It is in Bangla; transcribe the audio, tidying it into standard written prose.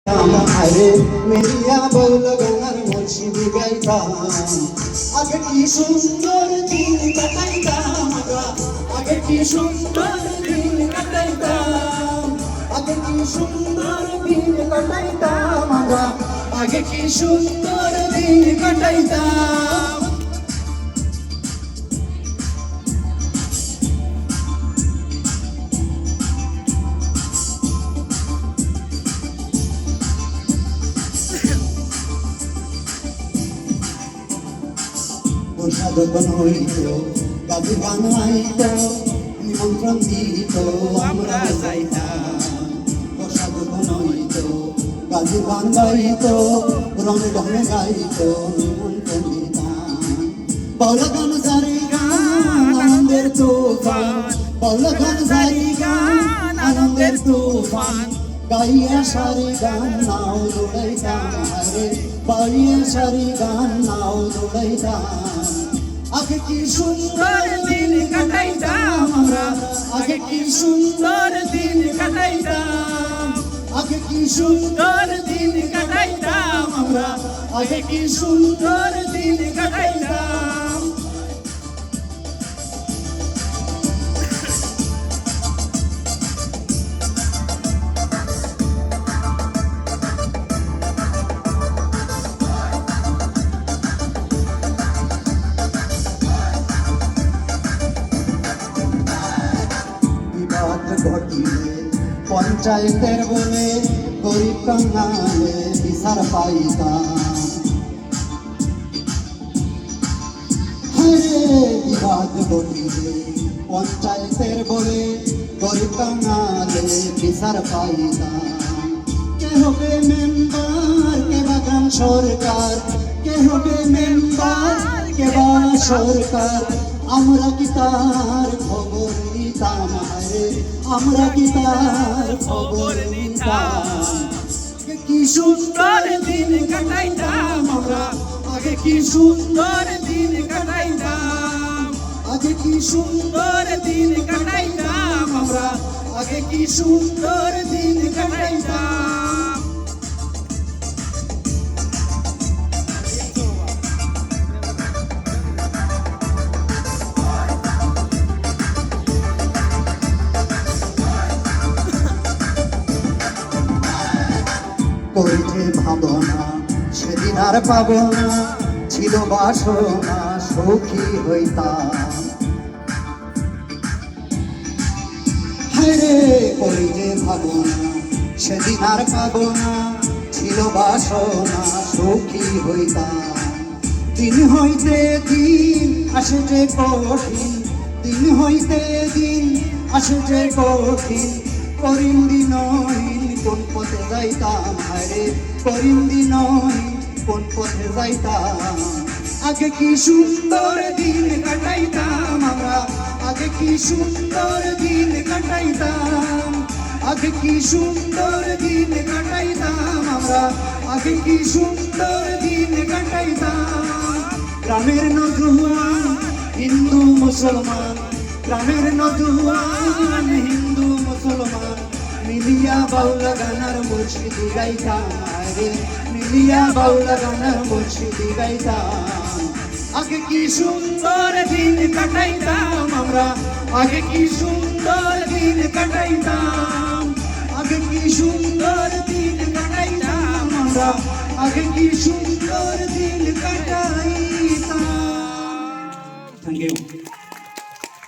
আরে মেরিয়া বউল গানার মুর্শিদি গাইতাম আগে কি সুন্দর দিন কাটাইতাম আমরা আগে কি সুন্দর দিন কাটাইতাম আগে কি সুন্দর দিন কাটাইতাম আমরা আগে কি সুন্দর দিন কাটাইতাম সাধন হইত গাবি গান আইত নিমন্ত্রণ দিত আমরা যাইতাম সাধন হইত গাবি গান গাইত রঙে ঢঙে গাইত নিমন্ত্রণ দিতাম বাউল গান সারি গান আনন্দের তুফান বাউল গান সারি গান আনন্দের তুফান গাইয়া সারি গান নাও দৌড়াইতাম রে গাইয়া সারি গান নাও দৌড়াইতাম আগে কি সুন্দর দিন কাটাইতাম আমরা আগে কি সুন্দর দিন কাটাইতাম আগে কি সুন্দর দিন কাটাইতাম আমরা আগে কি সুন্দর দিন কাটাইতাম ঘটিলে পঞ্চায়েতের বলে গরিব কাঙ্গালে বিচার পাইতাম বিবাদ ঘটিলে পঞ্চায়েতের বলে গরিব কাঙ্গালে বিচার পাইতাম কে হবে মেম্বার কে বা গ্রাম সরকার কে হবে মেম্বার কে বা সরকার আমরা কি তার খবর নিতাম রে আমরা কি তার খবর নিতাম কি সুন্দর দিন কাটাইতাম আমরা আগে কি সুন্দর দিন কাটাইতাম আগে কি সুন্দর দিন কাটাইতাম আমরা আগে কি সুন্দর দিন কাটাইতাম করিতে ভাবনা সেদিন আর পাব না ছিল বাসনা সখী হইতাম হায়রে করিতে ভাবনা সেদিন আর পাব না ছিল বাসনা সখী হইতাম দিন হইতে দিন আসে যে কঠিন দিন হইতে দিন আসে যে কঠিন করিম দিনহীন কোন পথে যাইতাম হায়রে করিম দিনহীন কোন পথে যাইতাম আগে কি সুন্দর দিন কাটাইতাম আমরা আগে কি সুন্দর দিন কাটাইতাম আগে কি সুন্দর দিন কাটাইতাম আমরা আগে কি সুন্দর দিন কাটাইতাম গ্রামের নজওয়ান হিন্দু মুসলমান গ্রামের নজওয়ান হিন্দু মুসলমান মিলিয়া বাউল গানার মুর্শিদি গাইতাম রে মিলিয়া বাউল গানার মুর্শিদি গাইতাম আগে কি সুন্দর দিন কাটাইতাম আমরা আগে কি সুন্দর দিন কাটাইতাম আগে কি সুন্দর দিন কাটাইতাম আমরা আগে কি সুন্দর দিন কাটাইতাম থ্যাংক ইউ